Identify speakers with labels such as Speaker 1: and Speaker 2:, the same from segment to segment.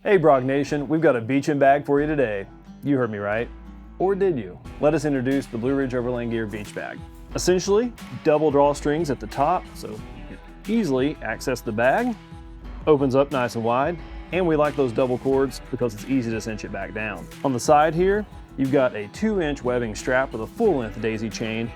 Speaker 1: Hey BROG Nation, we've got a beaching bag for you today. You heard me right. Or did you? Let us introduce the Blue Ridge Overland Gear Beach Bag. Essentially, double drawstrings at the top, so you can easily access the bag. Opens up nice and wide, and we like those double cords because it's easy to cinch it back down. On the side here, you've got a 2-inch webbing strap with a full-length daisy chain.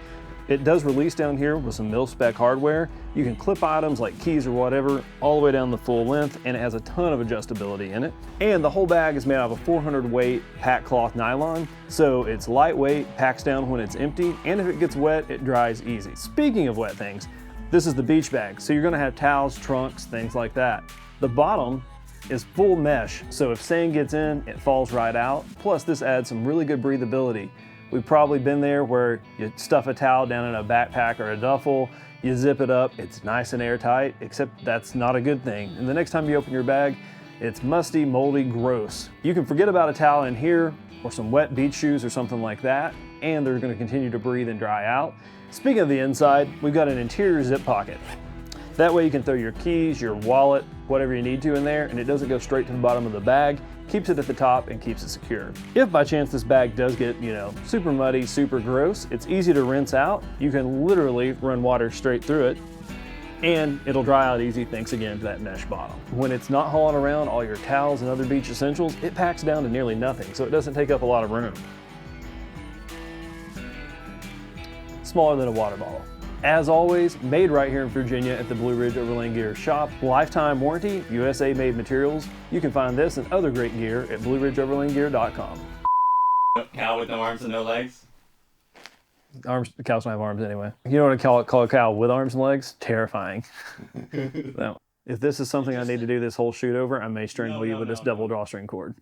Speaker 1: It does release down here with some mil-spec hardware. You can clip items like keys or whatever all the way down the full length, and it has a ton of adjustability in it. And the whole bag is made out of a 400 weight pack cloth nylon, so it's lightweight, packs down when it's empty, and if it gets wet, it dries easy. Speaking of wet things, this is the beach bag, so you're gonna have towels, trunks, things like that. The bottom is full mesh, so if sand gets in, it falls right out. Plus, this adds some really good breathability. We've probably been there where you stuff a towel down in a backpack or a duffel, you zip it up, it's nice and airtight, except that's not a good thing. And the next time you open your bag, it's musty, moldy, gross. You can forget about a towel in here or some wet beach shoes or something like that, and they're gonna continue to breathe and dry out. Speaking of the inside, we've got an interior zip pocket. That way you can throw your keys, your wallet, whatever you need to in there, and it doesn't go straight to the bottom of the bag, keeps it at the top and keeps it secure. If by chance this bag does get, super muddy, super gross, it's easy to rinse out. You can literally run water straight through it and it'll dry out easy thanks again to that mesh bottom. When it's not hauling around all your towels and other beach essentials, it packs down to nearly nothing, so it doesn't take up a lot of room. Smaller than a water bottle. As always, made right here in Virginia at the Blue Ridge Overland Gear shop. Lifetime warranty, USA made materials. You can find this and other great gear at blueridgeoverlandgear.com.
Speaker 2: Cow with no arms and no legs?
Speaker 1: Cows don't have arms anyway. You know what I call a cow with arms and legs? Terrifying. So, if this is something I need to do this whole shoot over, I may strangle you with this double drawstring cord.